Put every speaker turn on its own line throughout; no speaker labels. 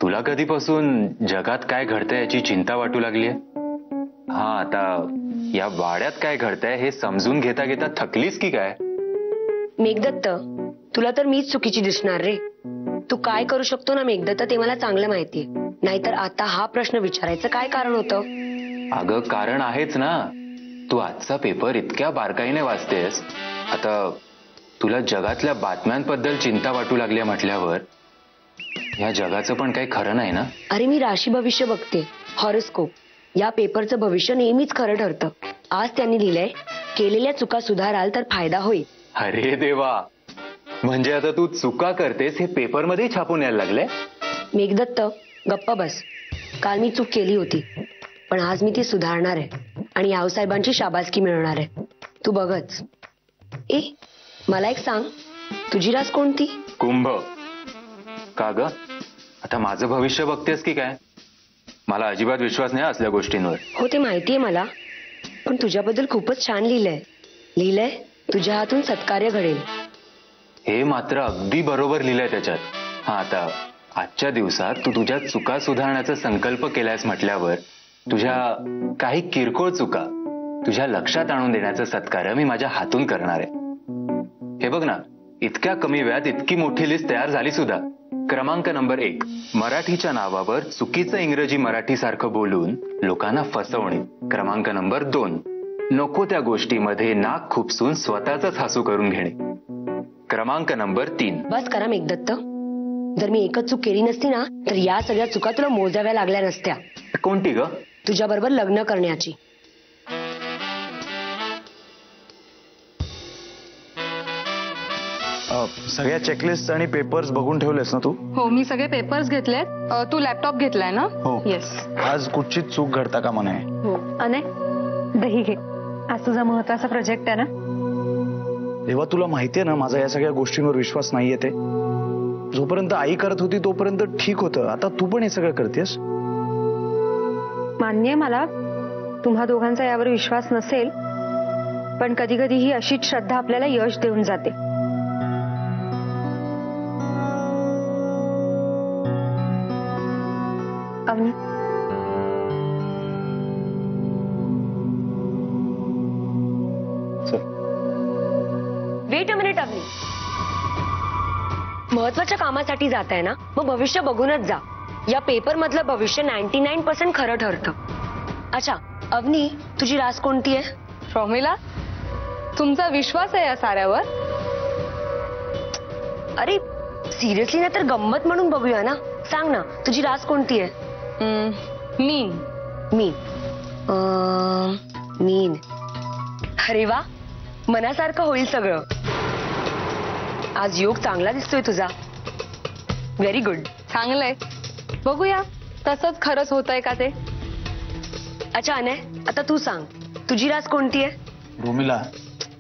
तुला कधीपासून जगात काय घडतंय याची चिंता वाटू लागलीये? हा, आता या वाड्यात काय घडतंय हे समजून घेता घेता थकलीस की काय?
मेघदत्त, तुला तर मीच चुकीची दिसणार रे. तू काय करू शकतो ना मेघदत्त ते मला चांगलं माहितीये. नाहीतर आता हा प्रश्न विचारायचं काय कारण होतं?
अगं कारण आहेच ना. तू आजचा पेपर इतक्या बारकाईने वाचतेस. आता तुला जगातल्या बातम्यांबद्दल चिंता वाटू लागली म्हटल्यावर या जगाचं पण काही खरं नाही ना.
अरे मी राशी भविष्य बघते, हॉरोस्कोप. या पेपरचं भविष्य नेहमीच खरं ठरतं. आज त्यांनी लिहिलंय, केलेल्या चुका सुधाराल तर फायदा होईल.
अरे देवा, म्हणजे आता तू चुका करतेस हे पेपर मध्ये छापून यायला लागले?
मेघदत्त गप्पा बस. काल मी चूक केली होती, पण आज मी ती सुधारणार आहे आणि यावसाहेबांची शाबासकी मिळवणार आहे. तू बघच. मला एक सांग, तुझी रास कोणती?
कुंभ. का ग, आता माझं भविष्य बघतेस की काय? मला अजिबात विश्वास नाही असल्या गोष्टींवर.
हो ते माहितीये मला, पण तुझ्याबद्दल खूपच छान लिहिलंय तुझ्या हातून सत्कार्य घडेल.
हे मात्र अगदी बरोबर लिहिलंय त्याच्यात. हा, आता आजच्या दिवसात तू तुझ्या चुका सुधारण्याचा संकल्प केलायस म्हटल्यावर तुझ्या काही किरकोळ चुका तुझ्या लक्षात आणून देण्याचं सत्कार्य मी माझ्या हातून करणार आहे. हे बघ ना, इतक्या कमी वेळात इतकी मोठी लिस्ट तयार झाली सुद्धा. क्रमांक नंबर 1, मराठीच्या नावावर चुकीचं इंग्रजी मराठी सारखं बोलून लोकांना फसवणे. क्रमांक नंबर 2, नको त्या गोष्टीमध्ये नाक खुपसून स्वतःच हसू करून घेणे. क्रमांक नंबर 3.
बस करा मेघदत्त. जर मी एकच चूक केली नसती ना तर या सगळ्या चुका तुला मोजाव्या लागल्या नसत्या.
कोणती ग?
तुझ्या बरोबर लग्न करण्याची.
सगळ्या चेकलिस्ट आणि पेपर्स बघून ठेवलेस ना तू?
हो, मी सगळे पेपर्स घेतलेत. तू लॅपटॉप घेतलाय ना?
हो.
येस.
आज कुठची चूक घडता कामा नये.
हो.
अने दही घे, आज तुझा महत्वाचा प्रोजेक्ट आहे ना.
तेव्हा तुला माहितीये ना माझा या सगळ्या गोष्टींवर विश्वास नाहीये. ते जोपर्यंत आई करत होती तोपर्यंत ठीक होतं, आता तू पण हे सगळं करतेस.
मान्य मला तुम्हा दोघांचा यावर विश्वास नसेल, पण कधी कधी ही अशीच श्रद्धा आपल्याला यश देऊन जाते. Avni,
wait a minute Avni. महत्वाच्या कामासाठी जाताय ना, मग भविष्य बघूनच जा. या पेपर मधलं भविष्य 99% खरं ठरतं. अच्छा अवनी, तुझी रास कोणती आहे?
प्रॉमिला, तुमचा विश्वास आहे या साऱ्यावर?
अरे सिरियसली ना तर गंमत म्हणून बघूया ना. सांग ना, तुझी रास कोणती आहे?
मीन.
मीन. अरे वा, मनासारखं होईल सगळं. आज योग चांगला दिसतोय तुझा. Very good.
चांगलंय, बघूया तसंच खरंच होतंय का ते.
अच्छा अनय, आता तू सांग, तुझी रास कोणती आहे?
रोमिला.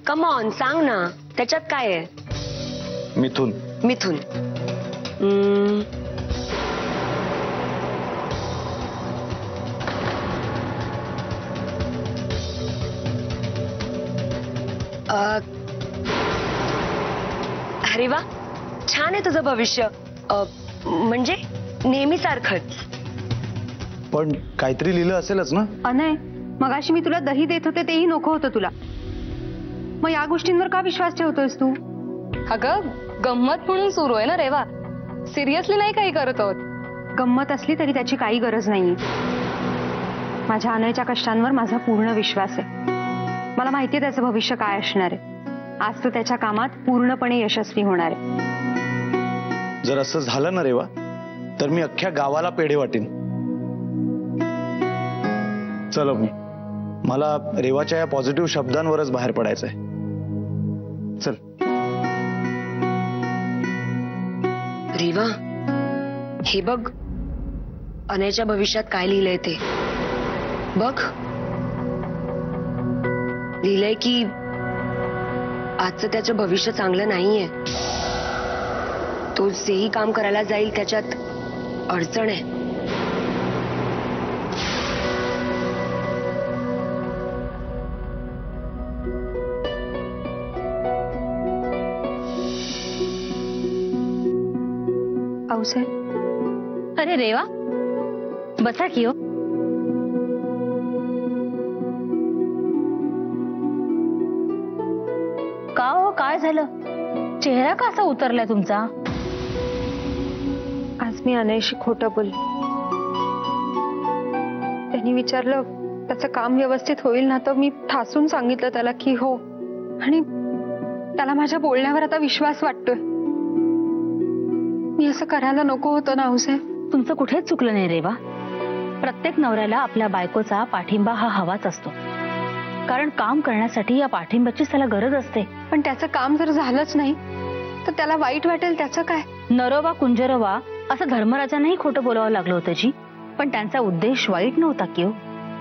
कम ऑन, सांग ना, त्याच्यात काय आहे?
मिथुन.
मिथुन. अरे वा, छान आहे तुझं भविष्य. म्हणजे नेहमीसारखंच.
पण काहीतरी लिहिलं असेलच ना?
अनय, मगाशी मी तुला दही देत होते तेही नको होतं तुला. मग या गोष्टींवर का विश्वास ठेवतोयस तू?
अगं गंमत म्हणून सुरू आहे ना रेवा, सिरियसली नाही काही करत आहोत.
गंमत असली तरी त्याची काही गरज नाही. माझ्या अनयच्या कष्टांवर माझा पूर्ण विश्वास आहे. मला माहितीये त्याचं भविष्य काय असणार आहे. आज तो त्याच्या कामात पूर्णपणे यशस्वी होणार आहे.
जर असं झालं ना रेवा, तर मी अख्ख्या गावाला पेढे वाटेन. चल मी, मला रेवाच्या या पॉझिटिव्ह शब्दांवरच बाहेर पडायचंय. चल.
रेवा, हे बघ अनयच्या भविष्यात काय लिहिलंय ते बघ. लिहिलंय की आजचं त्याचं भविष्य चांगलं नाहीये. तो जेही काम करायला जाईल त्याच्यात अडचण आहे.
औसे,
अरे रेवा, बसा की हो. का हो, काय झालं? चेहरा कसा उतरलाय तुमचा?
आज मी अनयशी खोटं बोलले. त्यांनी विचारलं त्याचं काम व्यवस्थित होईल ना, तर मी ठासून सांगितलं त्याला की हो. आणि त्याला माझ्या बोलण्यावर आता विश्वास वाटतोय. मी असं करायला नको होतं ना आऊसाहेब.
तुमचं कुठेच चुकलं नाही रेवा. प्रत्येक नवऱ्याला आपल्या बायकोचा पाठिंबा हा हवाच असतो, कारण काम करण्यासाठी या पाठिंब्याची त्याला गरज असते.
पण त्याचं काम जर झालंच नाही तर त्याला वाईट वाटेल. त्याचं काय?
नरोबा कुंजरोबा असं धर्मराजांनाही खोटं बोलावं लागलं होतं जी, पण त्यांचा उद्देश वाईट नव्हता की हो.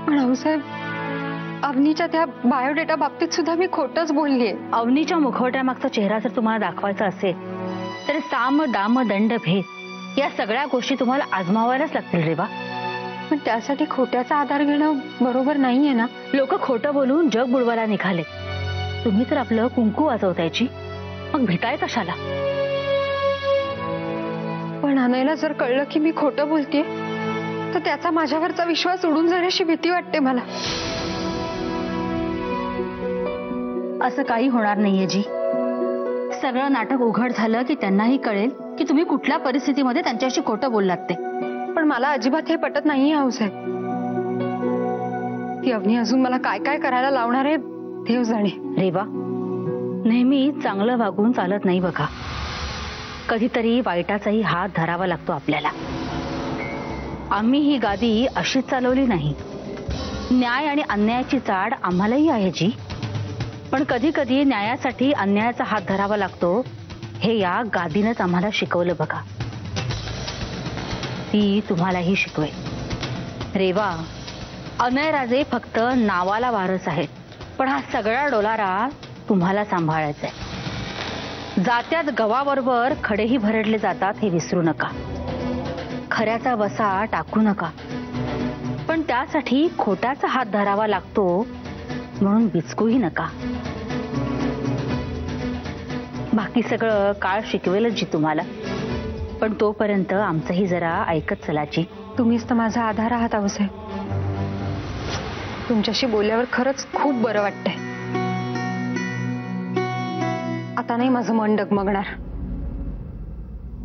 पण आऊसाहेब, अवनीच्या त्या बायोडेटा बाबतीत सुद्धा मी खोटंच बोललीये.
अवनीच्या मुखवट्यामागचा चेहरा जर तुम्हाला दाखवायचा असेल तर साम दाम दंड भेद या सगळ्या गोष्टी तुम्हाला आजमावायलाच लागतील रेवा.
पण त्यासाठी खोट्याचा आधार घेणं बरोबर नाहीये ना.
लोक खोटं बोलून जग बुडवायला निघाले. तुम्ही तर आपलं कुंकू वाजवतायची, मग भेटाय कशाला?
पण अनयला जर कळलं की मी खोटं बोलतेय तर त्याचा माझ्यावरचा विश्वास उडून जाण्याची भीती वाटते मला.
असं काही होणार नाहीये जी. सगळं नाटक उघड झालं की त्यांनाही कळेल की तुम्ही कुठल्या परिस्थितीमध्ये त्यांच्याशी खोटं बोललात ते.
पण मला अजिबात हे पटत नाहीये आऊसाहेब. ती अवनी अजून मला काय काय करायला लावणार आहे देव जाणे.
रेवा, नेहमी चांगलं वागून चालत नाही बघा. कधीतरी वाईटाचाही हात धरावा लागतो आपल्याला. आम्ही ही गादी अशीच चालवली नाही. न्याय आणि अन्यायाची चाड आम्हालाही आहे जी. पण कधी कधी न्यायासाठी अन्यायाचा हात धरावा लागतो, हे या गादीनंच आम्हाला शिकवलं बघा. ती तुम्हालाही शिकवे. रेवा, अनयराजे फक्त नावाला वारस आहेत, पण हा सगळा डोलारा तुम्हाला सांभाळायचा आहे. जात्यात गवाबरोबर खडेही भरडले जातात हे विसरू नका. खऱ्याचा वसा टाकू नका. पण त्यासाठी खोट्याचा हात धरावा लागतो म्हणून बिचकूही नका. बाकी सगळं काळ शिकवेलच जी तुम्हाला. पण तोपर्यंत आमचंही जरा ऐकत चलाची.
तुम्हीच तर माझा आधार आहात आऊसाहेब. तुमच्याशी बोलल्यावर खरंच खूप बरं वाटतंय. आता नाही माझं मन डगमगणार.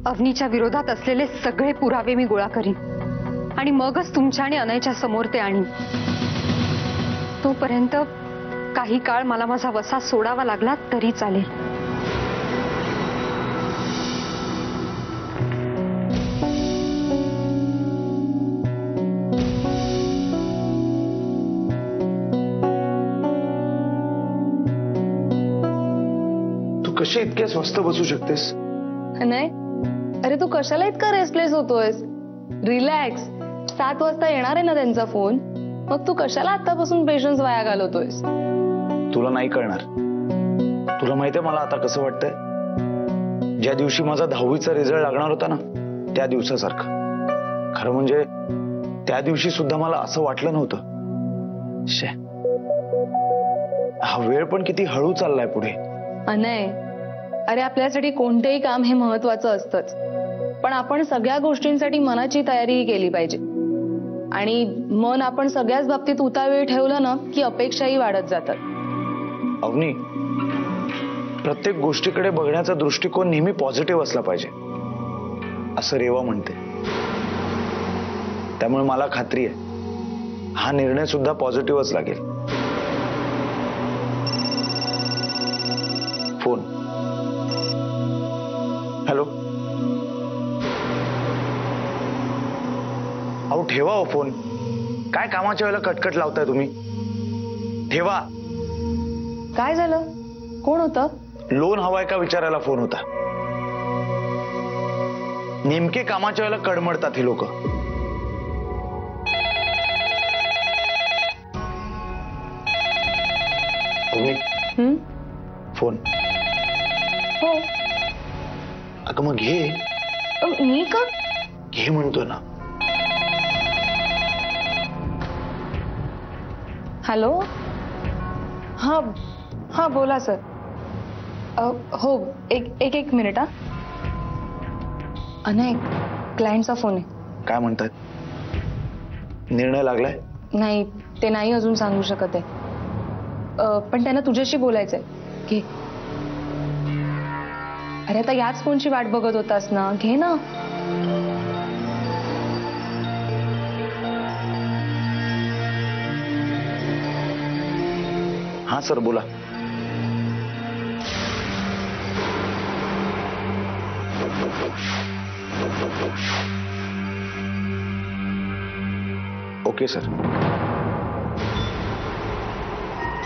अवनीच्या विरोधात असलेले सगळे पुरावे मी गोळा करीन आणि मगच तुमच्या आणि अनयच्या समोर ते आणीन. तोपर्यंत काही काळ मला माझा वसा सोडावा लागला तरी चालेल.
तू कशी इतक्या स्वस्त बसू शकतेस?
नाही, अरे तू कशाला इतका रेस्टलेस होतोयस? रिलॅक्स. 7 वाजता येणार आहे ना त्यांचा फोन. मग तू कशाला आतापासून पेशन्स वाया घालवतोयस?
तुला नाही कळणार. तुला माहितीये मला आता कसं वाटतंय? ज्या दिवशी माझा 10वीचा रिझल्ट लागणार होता ना, त्या दिवसासारखं. खरं म्हणजे त्या दिवशी सुद्धा मला असं वाटलं नव्हतं. शे, हा वेळ पण किती हळू चाललाय पुढे.
अनय, अरे आपल्यासाठी कोणतेही काम हे महत्वाचं असतंच, पण आपण सगळ्या गोष्टींसाठी मनाची तयारी केली पाहिजे. आणि मन आपण सगळ्याच बाबतीत उतावीळ ठेवलं ना की अपेक्षाही वाढत जातात.
अवनी, प्रत्येक गोष्टीकडे बघण्याचा दृष्टिकोन नेहमी पॉझिटिव्ह असला पाहिजे असं रेवा म्हणते. त्यामुळे मला खात्री आहे हा निर्णय सुद्धा पॉझिटिव्हच लागेल. फोन. हॅलो. अहो ठेवा हो फोन. काय कामाच्या वेळेला कटकट लावताय तुम्ही? ठेवा.
काय झालं? कोण होतं?
लोन हवाय का विचारायला फोन होता. नेमके कामाच्या वेळेला कडमडतात ही लोक. फोन.
हो.
अगं मग घे.
मी का?
घे म्हणतो ना.
हॅलो. हा हा बोला सर. हो, एक मिनिट. हा अनय, क्लायंटचा फोन आहे.
काय म्हणतात? निर्णय लागलाय?
नाही, ते नाही अजून सांगू शकत आहे. पण त्यांना तुझ्याशी बोलायचंय. घे. अरे आता याच फोनची वाट बघत होतास ना, घे ना.
हा सर, बोला. Okay sir,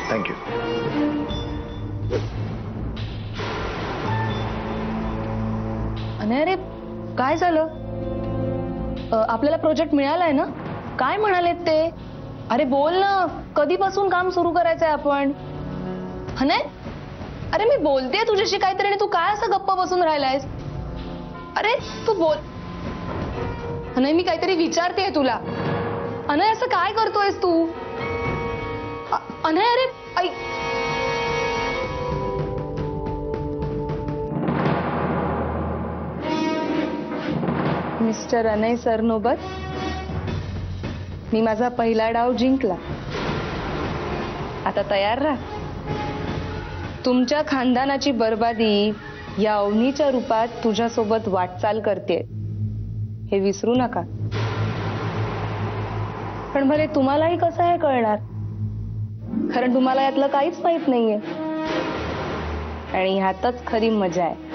thank you.
अरे काय झालं? आपल्याला प्रोजेक्ट मिळालाय ना? काय म्हणालेत ते? अरे बोल ना, कधीपासून काम सुरू करायचंय आपण? अनय, अरे मी बोलतेय तुझ्याशी काहीतरी आणि तू काय असं गप्प बसून राहिलायस? अरे तू बोल. अनय, मी काहीतरी विचारतेय तुला. अनय, असं काय करतोयस तू? अनय, अरे ऐक. मिस्टर अनय सरनोबत, मी माझा पहिला डाव जिंकला. आता तयार राहा. तुमच्या खानदानाची बर्बादी या अवनीच्या रूपात तुझ्यासोबत वाटचाल करते, हे विसरू नका. पण भले तुम्हालाही कसं हे कळणार, कारण तुम्हाला यातलं काहीच माहित नाहीये. आणि ह्यातच खरी मजा आहे.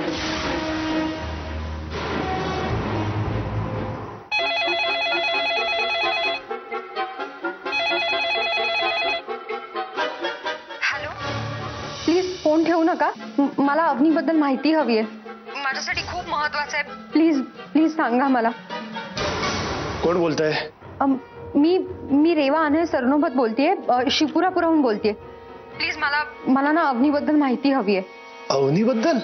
फोन ठेवू नका. मला अवनीबद्दल माहिती हवी आहे. माझ्यासाठी खूप महत्वाचं आहे. प्लीज प्लीज सांगा मला.
कोण बोलतंय?
मी रेवा अनय सरनोबत बोलतेय, शिवपुरापुराहून बोलतेय. प्लीज मला ना अवनीबद्दल माहिती हवी आहे.
अवनीबद्दल?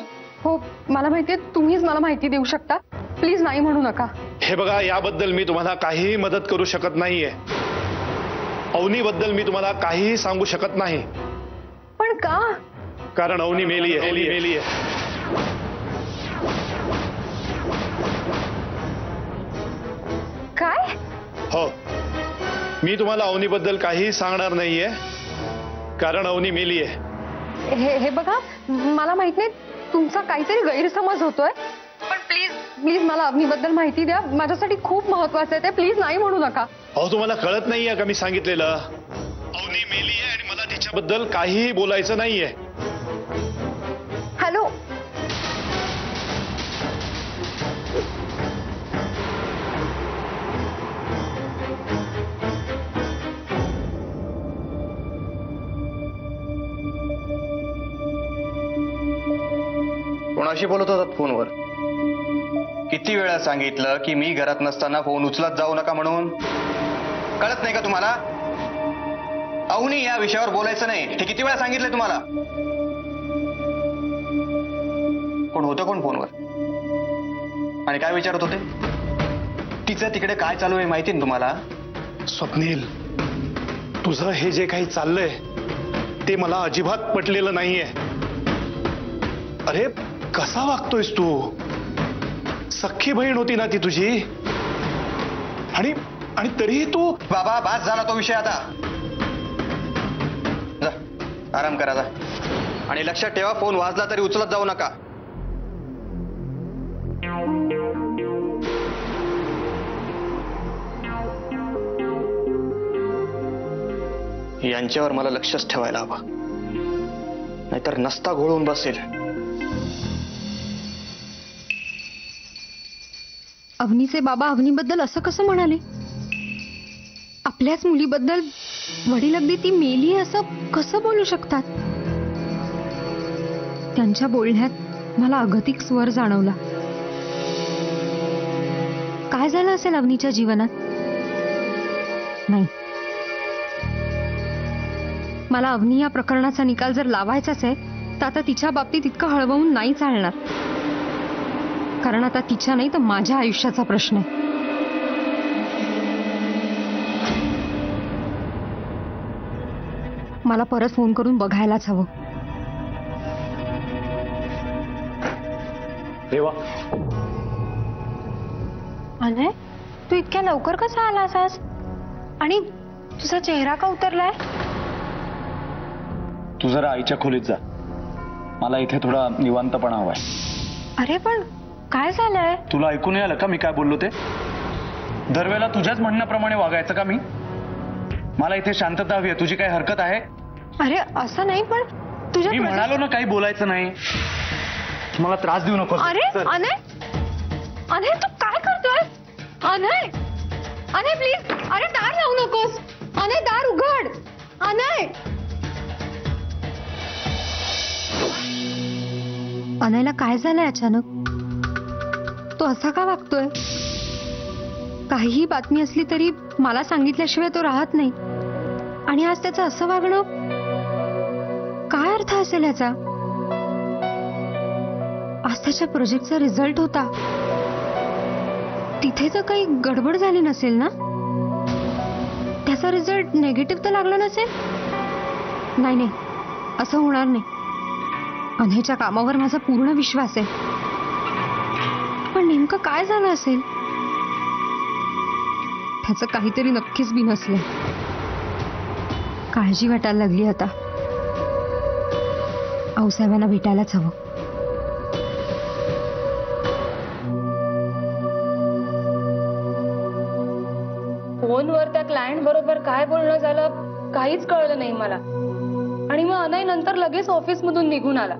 हो, मला माहितीये तुम्हीच मला माहिती देऊ शकता. प्लीज नाही म्हणू नका.
हे बघा, याबद्दल मी तुम्हाला काहीही मदत करू शकत नाहीये. अवनीबद्दल मी तुम्हाला काहीही सांगू शकत नाही.
पण का?
कारण अवनी मेली आहे.
काय?
हो, मी तुम्हाला अवनीबद्दल काहीही सांगणार नाहीये, कारण अवनी मेली आहे.
हे बघा, मला माहित नाही, तुमचा काहीतरी गैरसमज होतोय. पण प्लीज प्लीज मला अवनीबद्दल माहिती द्या. माझ्यासाठी खूप महत्वाचं आहे ते. प्लीज नाही म्हणू नका.
अहो, तुम्हाला कळत नाहीये का मी सांगितलेलं? अवनी मेली आहे आणि मला तिच्याबद्दल काहीही बोलायचं नाहीये.
हॅलो,
कोणाशी बोलत होतात फोनवर? किती वेळा सांगितलं की मी घरात नसताना फोन उचलत जाऊ नका म्हणून? कळत नाही का तुम्हाला? अवनी या विषयावर बोलायचं नाही, हे किती वेळा सांगितलंय तुम्हाला? कोण होतं कोण फोनवर आणि काय विचारत होते? तिचं तिकडे काय चालू आहे माहिती ना तुम्हाला?
स्वप्नील, तुझं हे जे काही चाललंय ते मला अजिबात पटलेलं नाहीये. अरे कसा वागतोयस तू? सख्खी बहीण होती ना ती तुझी, आणि तरीही तू.
बाबा, बास झाला तो विषय. आता जा, आराम करा जा. आणि लक्षात ठेवा, फोन वाजला तरी उचलत जाऊ नका. यांच्यावर मला लक्षच ठेवायला हवं, नाहीतर नसता घोळून बसेल.
अवनीचे बाबा अवनीबद्दल असं कसं म्हणाले? आपल्याच मुलीबद्दल वडील अगदी ती मेली असं कसं बोलू शकतात? त्यांच्या बोलण्यात मला अगतिक स्वर जाणवला. काय झालं असेल अवनीच्या जीवनात? नाही, मला अवनी या प्रकरणाचा निकाल जर लावायचाच आहे तर आता तिच्या बाबतीत इतकं हळवून नाही चालणार. कारण आता तिच्या नाही तर माझ्या आयुष्याचा प्रश्न आहे. मला परत फोन करून बघायलाच हवं.
रेवा,
अनय, तू इतक्या लवकर कसा आलास आज? आणि तुझा चेहरा का उतरलाय?
तू जरा आईच्या खोलीत जा, मला इथे थोडा निवांतपणा हवाय.
अरे पण काय झालंय?
तुला ऐकून आलं का मी काय बोललो ते? दरवेळेला तुझ्याच म्हणण्याप्रमाणे वागायचं का मी? मला इथे शांतता हवी आहे, तुझी काय हरकत आहे?
अरे असं नाही, पण तुझ्या
मी म्हणालो ना काही बोलायचं नाही. मला त्रास देऊ नको.
अरे अनय, अनय तू काय करतोय? अनय, अनय प्लीज, अरे दार लावू नकोस. अनय दार उघड. अनय, अनयला काय झालंय अचानक? तो असा का वागतोय? काहीही बातमी असली तरी मला सांगितल्याशिवाय तो राहत नाही. आणि आज त्याचं असं वागणं, काय अर्थ असेल याचा? आज त्याच्या प्रोजेक्टचा रिझल्ट होता. तिथे तर काही गडबड झाली नसेल ना? त्याचा रिझल्ट नेगेटिव्ह तर लागला नसेल? नाही नाही, असं होणार नाही. अनयच्या कामावर माझा पूर्ण विश्वास आहे. पण नेमकं काय झालं असेल? त्याचं काहीतरी नक्कीच बिनसलंय. काळजी वाटायला लागली आता. आऊसाहेबांना भेटायलाच हवं.
फोनवर त्या क्लायंट बरोबर काय बोलणं झालं काहीच कळलं नाही मला. आणि मग अनय नंतर लगेच ऑफिस मधून निघून आला.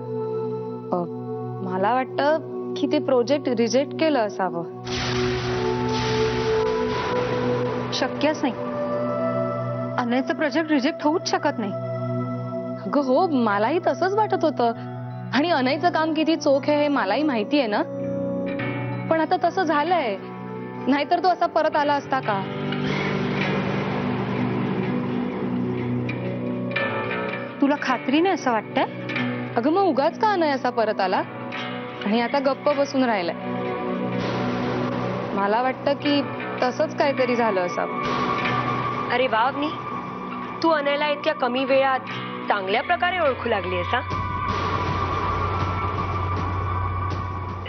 मला वाटतं की ते प्रोजेक्ट रिजेक्ट केलं असावं.
शक्यच नाही. अनयचं प्रोजेक्ट रिजेक्ट होऊच शकत नाही.
अगं हो, मलाही तसंच वाटत होतं. आणि अनयचं काम किती चोख आहे हे मलाही माहिती आहे ना. पण आता तसं झालंय, नाहीतर तो असा परत आला असता का?
तुला खात्रीने असं वाटतंय?
अगं मग उगाच का अनय असा परत आला आणि आता गप्प बसून राहिलाय? मला वाटतं की तसंच काहीतरी झालं असावं.
अरे वा अग्नी, तू अनयला इतक्या कमी वेळात चांगल्या प्रकारे ओळखू लागली आहेस.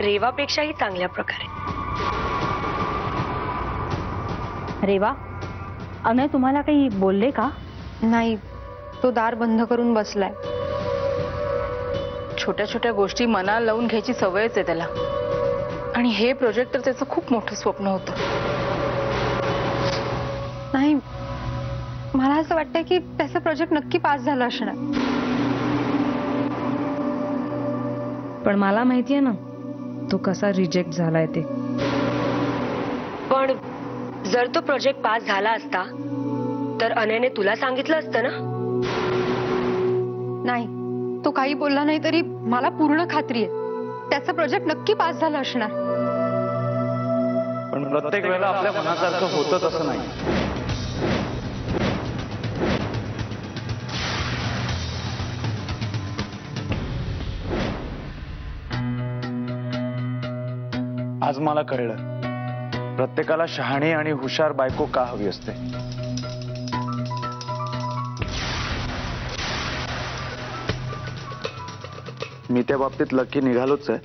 रेवापेक्षाही चांगल्या प्रकारे.
रेवा, अनय तुम्हाला काही बोलले का?
नाही, तो दार बंद करून बसलाय.
छोट्या छोट्या गोष्टी मनाला लावून घ्यायची सवयच आहे त्याला. आणि हे प्रोजेक्ट तर त्याचं खूप मोठं स्वप्न होतं.
नाही, मला असं वाटतंय की त्याचं प्रोजेक्ट नक्की पास झालं असणार.
पण मला माहितीये ना तो कसा रिजेक्ट झालाय ते.
पण जर तो प्रोजेक्ट पास झाला असता तर अनयने तुला सांगितलं असतं ना?
नाही, तो काही बोलला नाही तरी मला पूर्ण खात्री आहे त्याचा प्रोजेक्ट नक्की पास झाला असणार.
पण प्रत्येक वेळेला आपल्या मनासारखं होतं तसं नाही. आज मला कळलं प्रत्येकाला शहाणी आणि हुशार बायको का हवी असते. मी त्या बाबतीत लकी निघालोच आहे.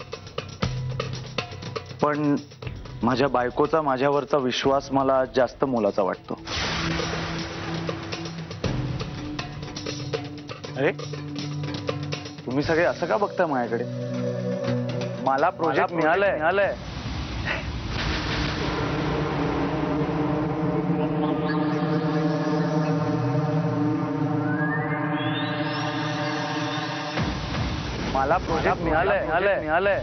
पण माझ्या बायकोचा माझ्यावरचा विश्वास मला जास्त मोलाचा वाटतो. अरे तुम्ही सगळे असं का बघताय माझ्याकडे? मला प्रोजेक्ट मिळालंय. मला प्रोजेक्ट मिळालंय.